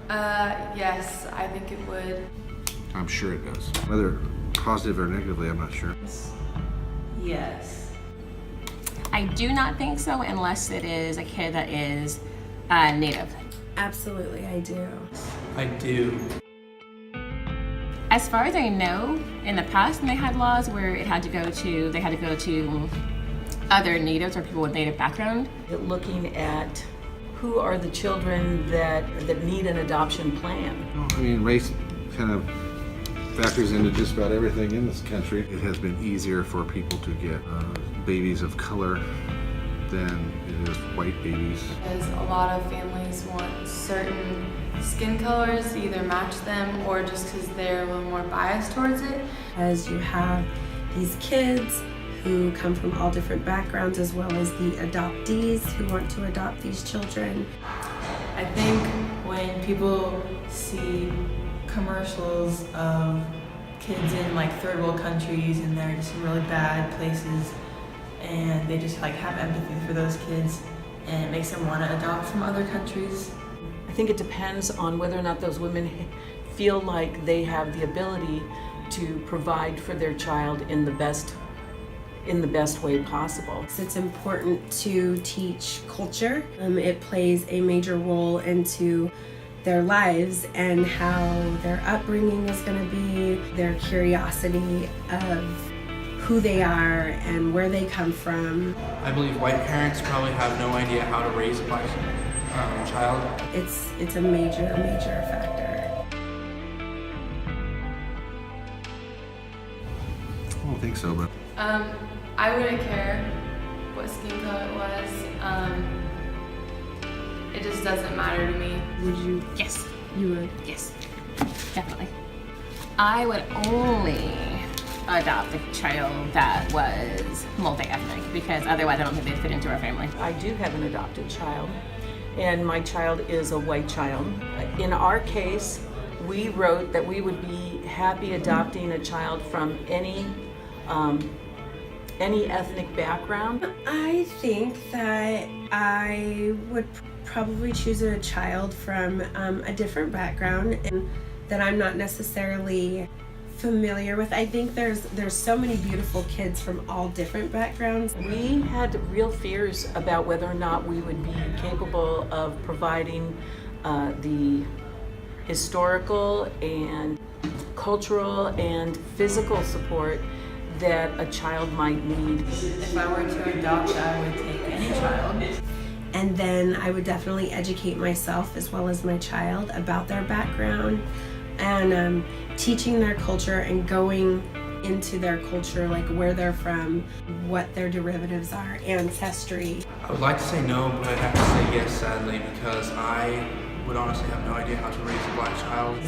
Yes, I think it would. I'm sure it does. Whether positive or negatively, I'm not sure. Yes. I do not think so unless it is a kid that is native. Absolutely, I do. I do. As far as I know, in the past, when they had laws where they had to go to other natives or people with native background. Looking at who are the children that need an adoption plan. Well, I mean, race kind of factors into just about everything in this country. It has been easier for people to get babies of color than it is white babies. Because a lot of families want certain skin colors to either match them or just because they're a little more biased towards it. As you have these kids who come from all different backgrounds, as well as the adoptees who want to adopt these children. I think when people see commercials of kids in like third world countries and they're just in really bad places and they just like have empathy for those kids and it makes them want to adopt from other countries. I think it depends on whether or not those women feel like they have the ability to provide for their child in the best way possible. It's important to teach culture. It plays a major role into their lives and how their upbringing is going to be, their curiosity of who they are and where they come from. I believe white parents probably have no idea how to raise a black child. It's a major factor. I don't think so, but I wouldn't care what skin color it was. It just doesn't matter to me. Would you? Yes. You would? Yes, definitely. I would only adopt a child that was multi-ethnic because otherwise I don't think they'd fit into our family. I do have an adopted child, and my child is a white child. In our case, we wrote that we would be happy adopting a child from any ethnic background. I think that I would probably choose a child from a different background and that I'm not necessarily familiar with. I think there's so many beautiful kids from all different backgrounds. We had real fears about whether or not we would be capable of providing the historical and cultural and physical support that a child might need. If I were to adopt, I would take any child. And then I would definitely educate myself as well as my child about their background and teaching their culture and going into their culture, like where they're from, what their derivatives are, ancestry. I would like to say no, but I'd have to say yes, sadly, because I would honestly have no idea how to raise a black child.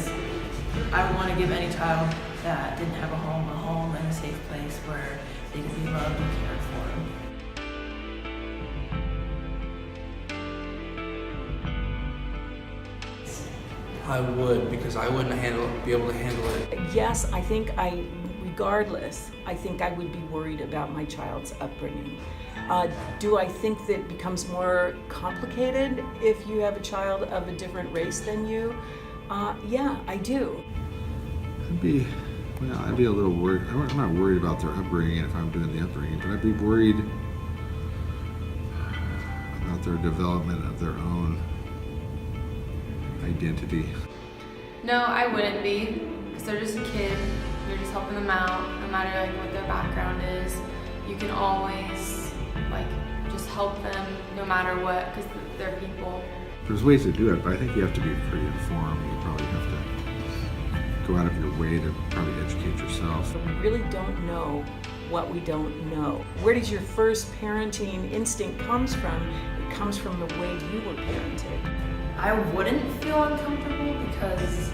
I would want to give any child that didn't have a home and a safe place where they could be loved and cared for. I would, because I wouldn't be able to handle it. Yes, regardless, I think I would be worried about my child's upbringing. Do I think that it becomes more complicated if you have a child of a different race than you? Yeah, I do. I'd be a little worried. I'm not worried about their upbringing if I'm doing the upbringing, but I'd be worried about their development of their own identity. No, I wouldn't be, because they're just a kid. You're just helping them out, no matter like what their background is. You can always like just help them, no matter what, because they're people. There's ways to do it, but I think you have to be pretty informed. You probably have to go out of your way to probably educate yourself. We really don't know what we don't know. Where does your first parenting instinct comes from? It comes from the way you were parented. I wouldn't feel uncomfortable because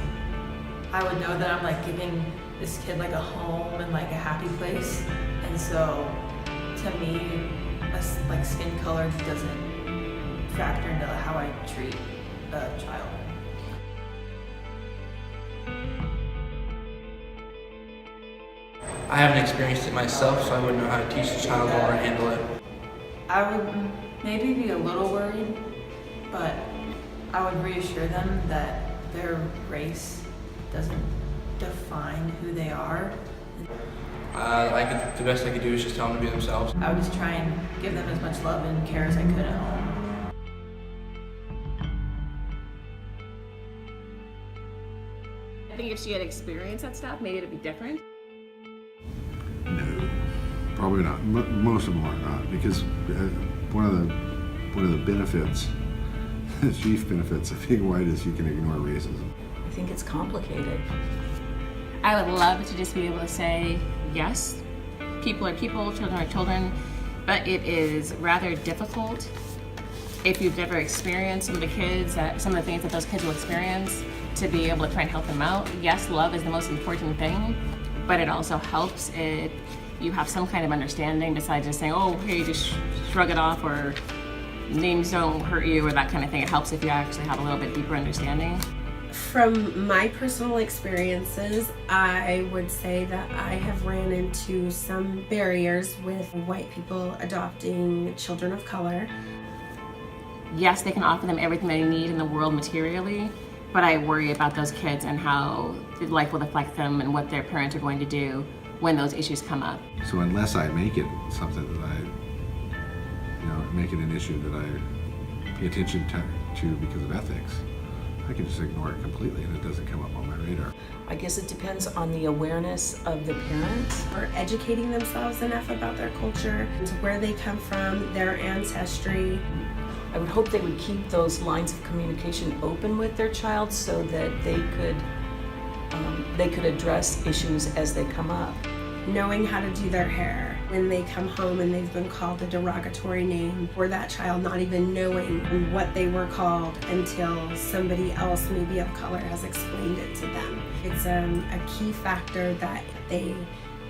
I would know that I'm like giving this kid like a home and like a happy place, and so to me, like skin color doesn't factor into how I treat a child. I haven't experienced it myself, so I wouldn't know how to teach a child or handle it. I would maybe be a little worried, but I would reassure them that their race doesn't define who they are. The best I could do is just tell them to be themselves. I would just try and give them as much love and care as I could at home. I think if she had experienced that stuff, maybe it'd be different. No, probably not. Most of them are not, because one of the benefits, the chief benefits of being white is you can ignore racism. I think it's complicated. I would love to just be able to say, yes, people are people, children are children, but it is rather difficult if you've never experienced some of the things that those kids will experience, to be able to try and help them out. Yes, love is the most important thing, but it also helps if you have some kind of understanding besides just saying, oh, hey, just shrug it off, or names don't hurt you, or that kind of thing. It helps if you actually have a little bit deeper understanding. From my personal experiences, I would say that I have ran into some barriers with white people adopting children of color. Yes, they can offer them everything they need in the world materially, but I worry about those kids and how life will affect them and what their parents are going to do when those issues come up. So unless I make it something that make it an issue that I pay attention to because of ethics, I can just ignore it completely and it doesn't come up on my radar. I guess it depends on the awareness of the parents. Or educating themselves enough about their culture, where they come from, their ancestry. I would hope they would keep those lines of communication open with their child so that they could address issues as they come up. Knowing how to do their hair when they come home and they've been called a derogatory name, or that child not even knowing what they were called until somebody else, maybe of color, has explained it to them. It's a key factor that they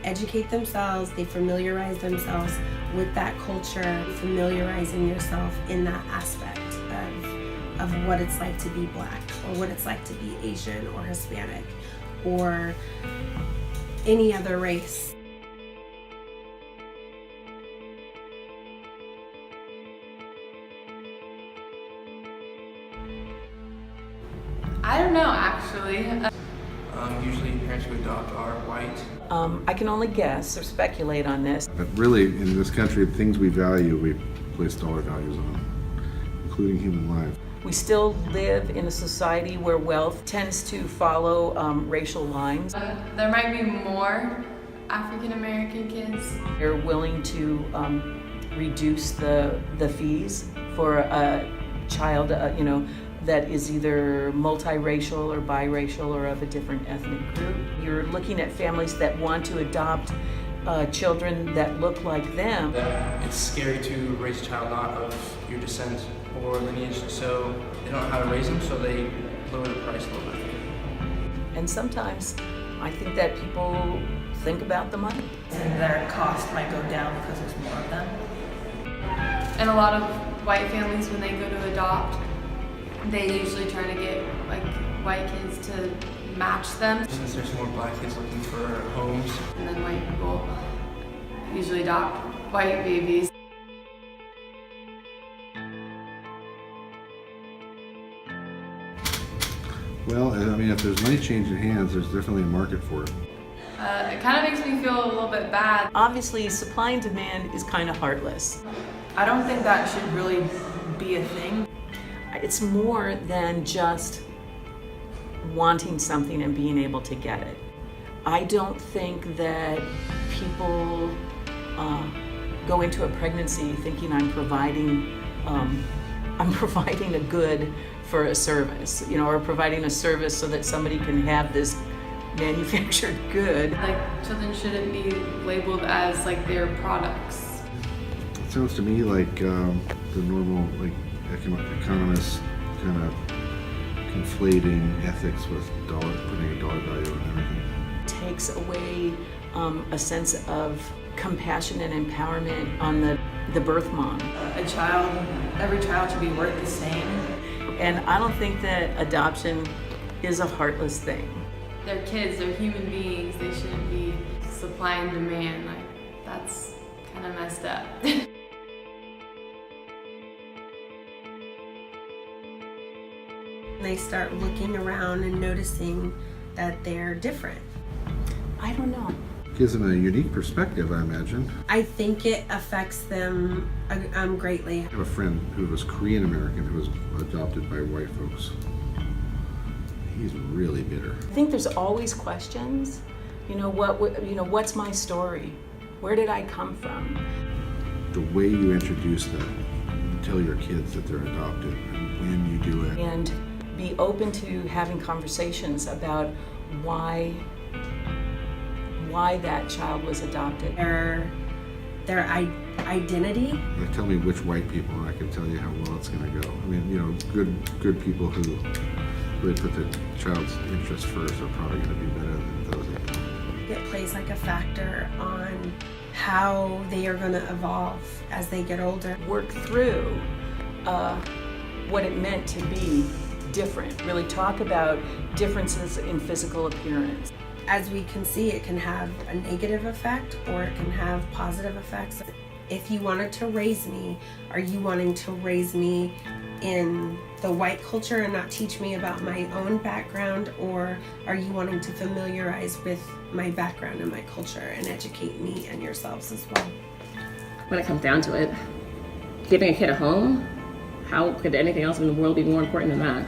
educate themselves, they familiarize themselves with that culture, familiarizing yourself in that aspect of what it's like to be Black, or what it's like to be Asian or Hispanic or any other race. I don't know, actually. Usually parents who adopt are white. I can only guess or speculate on this. But really, in this country, the things we value, we place dollar values on, including human life. We still live in a society where wealth tends to follow racial lines. There might be more African American kids. They're willing to reduce the fees for a child, that is either multiracial or biracial or of a different ethnic group. You're looking at families that want to adopt children that look like them. It's scary to raise a child not of your descent or lineage, so they don't know how to raise them, so they lower the price a little bit. And sometimes I think that people think about the money. And their cost might go down because there's more of them. And a lot of white families, when they go to adopt, they usually try to get like white kids to match them. Since there's more Black kids looking for homes. And then white people usually adopt white babies. Well, I mean, if there's money changing hands, there's definitely a market for it. It kind of makes me feel a little bit bad. Obviously, supply and demand is kind of heartless. I don't think that should really be a thing. It's more than just wanting something and being able to get it. I don't think that people go into a pregnancy thinking I'm providing a good for a service, or providing a service so that somebody can have this manufactured good. Like, children shouldn't be labeled as like their products. It sounds to me like the normal economists kind of conflating ethics with putting a dollar value on everything. Takes away a sense of compassion and empowerment on the birth mom. Every child should be worth the same. And I don't think that adoption is a heartless thing. They're kids, they're human beings, they shouldn't be supply and demand. Like, that's kind of messed up. They start looking around and noticing that they're different. I don't know. Gives them a unique perspective, I imagine. I think it affects them greatly. I have a friend who was Korean American who was adopted by white folks. He's really bitter. I think there's always questions. What's my story? Where did I come from? The way you introduce them, tell your kids that they're adopted, and when you do it. And be open to having conversations about why that child was adopted. Their identity. Like, tell me which white people, and I can tell you how well it's going to go. I mean, good people who really put the child's interest first are probably going to be better than those that don't. It plays like a factor on how they are going to evolve as they get older. Work through what it meant to be different. Really talk about differences in physical appearance. As we can see, it can have a negative effect or it can have positive effects. If you wanted to raise me, are you wanting to raise me in the white culture and not teach me about my own background, or are you wanting to familiarize with my background and my culture and educate me and yourselves as well? When it comes down to it, giving a kid a home, how could anything else in the world be more important than that?